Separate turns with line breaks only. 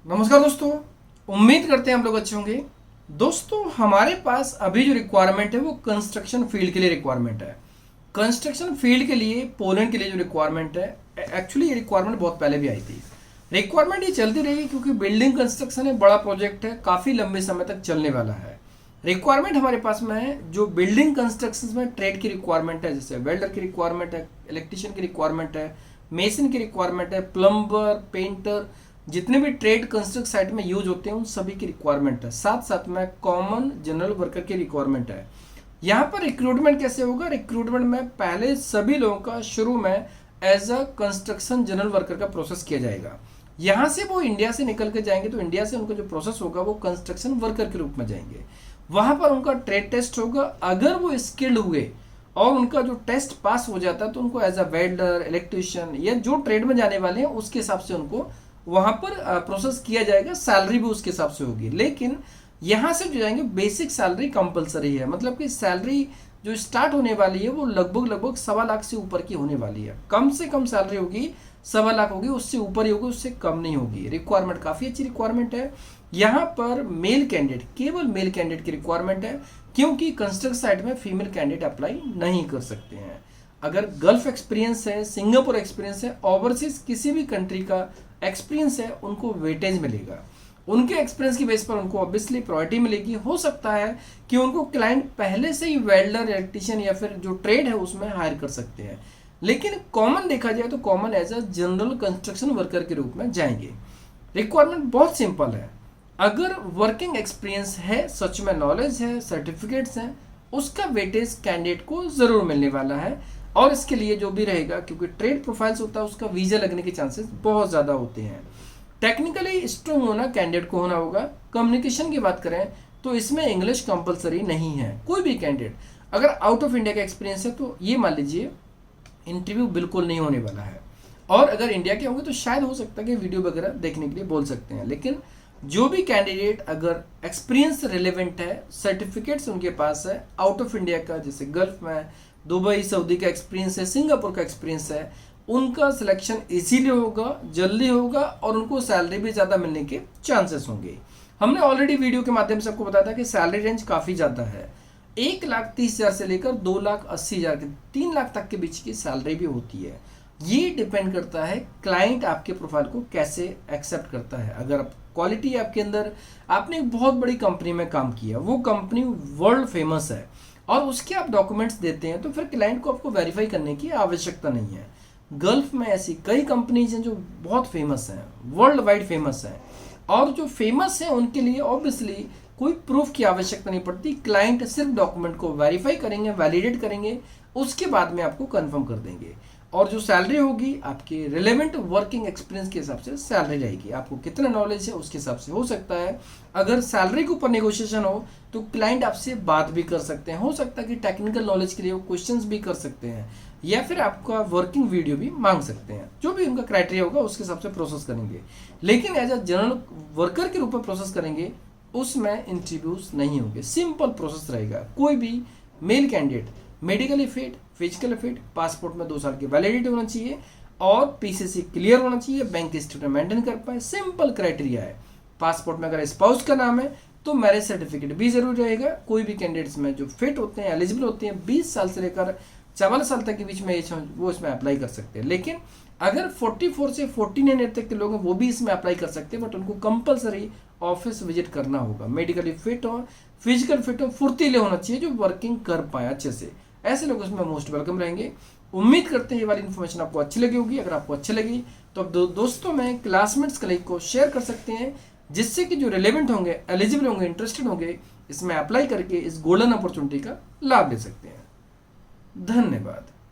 नमस्कार दोस्तों, उम्मीद करते हैं हम लोग अच्छे होंगे। दोस्तों, हमारे पास अभी जो रिक्वायरमेंट है वो कंस्ट्रक्शन फील्ड के लिए रिक्वायरमेंट है। कंस्ट्रक्शन फील्ड के लिए पोलैंड के लिए जो रिक्वायरमेंट है, एक्चुअली ये रिक्वायरमेंट बहुत पहले भी आई थी। रिक्वायरमेंट ये चलती रहेगी क्योंकि बिल्डिंग कंस्ट्रक्शन है, बड़ा प्रोजेक्ट है, काफ़ी लंबे समय तक चलने वाला है। रिक्वायरमेंट हमारे पास में है जो बिल्डिंग कंस्ट्रक्शन में ट्रेड की रिक्वायरमेंट है, जैसे वेल्डर की रिक्वायरमेंट है, इलेक्ट्रिशियन की रिक्वायरमेंट है, मेसन की रिक्वायरमेंट है, प्लम्बर, पेंटर, जितने भी ट्रेड कंस्ट्रक्ट साइट में यूज होते हैं उन सभी की रिक्वायरमेंट है। साथ साथ में कॉमन जनरल वर्कर की रिक्वायरमेंट है। यहाँ पर रिक्रूटमेंट कैसे होगा? रिक्रूटमेंट में पहले सभी लोगों का शुरू में as a construction general worker का प्रोसेस किया जाएगा। यहाँ से वो इंडिया से निकल के जाएंगे तो इंडिया से उनका जो प्रोसेस होगा वो कंस्ट्रक्शन वर्कर के रूप में जाएंगे। वहाँ पर उनका ट्रेड टेस्ट होगा। अगर वो स्किल्ड हुए और उनका जो टेस्ट पास हो जाता है तो उनको एज अ वेल्डर, इलेक्ट्रिशियन या जो ट्रेड में जाने वाले हैं उसके हिसाब से उनको वहां पर प्रोसेस किया जाएगा। सैलरी भी उसके हिसाब से होगी। लेकिन यहां से जो जाएंगे बेसिक सैलरी कंपलसरी है, मतलब कि सैलरी जो स्टार्ट होने वाली है वो लगभग 1.25 लाख से ऊपर की होने वाली है। कम से कम सैलरी होगी 1.25 लाख होगी, उससे ऊपर ही होगी, उससे कम नहीं होगी। रिक्वायरमेंट काफ़ी अच्छी रिक्वायरमेंट है। यहाँ पर मेल कैंडिडेट, केवल मेल कैंडिडेट की रिक्वायरमेंट है क्योंकि कंस्ट्रक्ट साइट में फीमेल कैंडिडेट अप्लाई नहीं कर सकते हैं। अगर गल्फ एक्सपीरियंस है, सिंगापुर एक्सपीरियंस है, ओवरसीज किसी भी कंट्री का एक्सपीरियंस है, उनको वेटेज मिलेगा। उनके एक्सपीरियंस की बेस पर उनको ऑब्वियसली प्रायोरिटी मिलेगी। हो सकता है कि उनको क्लाइंट पहले से ही वेल्डर, इलेक्ट्रिशियन या फिर जो ट्रेड है उसमें हायर कर सकते हैं। लेकिन कॉमन देखा जाए तो common as a general construction worker के रूप में जाएंगे। रिक्वायरमेंट बहुत सिंपल है। अगर वर्किंग एक्सपीरियंस है, सच में नॉलेज है, सर्टिफिकेट्स हैं, उसका वेटेज कैंडिडेट को जरूर मिलने वाला है। और इसके लिए जो भी रहेगा, क्योंकि ट्रेड प्रोफाइल्स होता है उसका वीजा लगने के चांसेस बहुत ज़्यादा होते हैं। टेक्निकली स्ट्रॉन्ग होना कैंडिडेट को होना होगा। कम्युनिकेशन की बात करें तो इसमें इंग्लिश कंपलसरी नहीं है। कोई भी कैंडिडेट अगर आउट ऑफ इंडिया का एक्सपीरियंस है तो ये मान लीजिए इंटरव्यू बिल्कुल नहीं होने वाला है। और अगर इंडिया के होंगे तो शायद हो सकता है कि वीडियो वगैरह देखने के लिए बोल सकते हैं। लेकिन जो भी कैंडिडेट अगर एक्सपीरियंस रिलेवेंट है, सर्टिफिकेट्स उनके पास है आउट ऑफ इंडिया का, जैसे गल्फ में दुबई, सऊदी का एक्सपीरियंस है, सिंगापुर का एक्सपीरियंस है, उनका सिलेक्शन इजीली होगा, जल्दी होगा और उनको सैलरी भी ज़्यादा मिलने के चांसेस होंगे। हमने ऑलरेडी वीडियो के माध्यम से आपको बताया था कि सैलरी रेंज काफ़ी ज़्यादा है। 1,30,000 से लेकर 2,80,000 के 3 लाख तक के बीच की सैलरी भी होती है। ये डिपेंड करता है क्लाइंट आपके प्रोफाइल को कैसे एक्सेप्ट करता है। अगर क्वालिटी आपके अंदर, आपने एक बहुत बड़ी कंपनी में काम किया, वो कंपनी वर्ल्ड फेमस है और उसके आप डॉक्यूमेंट्स देते हैं तो फिर क्लाइंट को आपको वेरीफाई करने की आवश्यकता नहीं है। गल्फ में ऐसी कई कंपनीज हैं जो बहुत फेमस हैं, वर्ल्ड वाइड फेमस हैं, और जो फेमस हैं उनके लिए ऑब्वियसली कोई प्रूफ की आवश्यकता नहीं पड़ती। क्लाइंट सिर्फ डॉक्यूमेंट को वेरीफाई करेंगे, वैलिडेट करेंगे, उसके बाद में आपको कंफर्म कर देंगे। और जो सैलरी होगी आपके रिलेवेंट वर्किंग एक्सपीरियंस के हिसाब से सैलरी रहेगी। आपको कितना नॉलेज है उसके हिसाब से हो सकता है। अगर सैलरी के ऊपर नेगोशिएशन हो तो क्लाइंट आपसे बात भी कर सकते हैं। हो सकता है कि टेक्निकल नॉलेज के लिए वो क्वेश्चंस भी कर सकते हैं या फिर आपका वर्किंग वीडियो भी मांग सकते हैं। जो भी उनका क्राइटेरिया होगा उसके हिसाब से प्रोसेस करेंगे। लेकिन एज अ जनरल वर्कर के रूप में प्रोसेस करेंगे, उसमें इंटरव्यूज नहीं होंगे, सिंपल प्रोसेस रहेगा। कोई भी male candidate medically fit, physically fit, passport में 2 साल की वैलिडिटी होना चाहिए और पीसीसी क्लियर होना चाहिए, बैंक स्टेटमेंट मेंटेन कर पाए, सिंपल क्राइटेरिया है। पासपोर्ट में अगर स्पाउस का नाम है तो मैरिज सर्टिफिकेट भी जरूरी रहेगा। कोई भी कैंडिडेट्स में जो फिट होते हैं, एलिजिबल होते हैं, 20 साल से लेकर 54 साल तक के बीच में एज, वो इसमें अप्लाई कर सकते हैं। लेकिन अगर 44 से 49 ईयर तक के लोग हैं वो भी इसमें अप्लाई कर सकते हैं, बट उनको कंपलसरी ऑफिस विजिट करना होगा। मेडिकली फिट हो, फिजिकल फिट हो, फुर्तीले होना चाहिए, जो वर्किंग कर पाए अच्छे से। ऐसे लोग उसमें मोस्ट वेलकम रहेंगे। उम्मीद करते हैं ये वाली इन्फॉर्मेशन आपको अच्छी लगी होगी। अगर आपको अच्छी लगी तो आप दोस्तों में, क्लासमेट्स, कलीग को शेयर कर सकते हैं, जिससे कि जो रिलेवेंट होंगे, एलिजिबल होंगे, इंटरेस्टेड होंगे, इसमें अप्लाई करके इस गोल्डन अपॉर्चुनिटी का लाभ ले सकते हैं। धन्यवाद।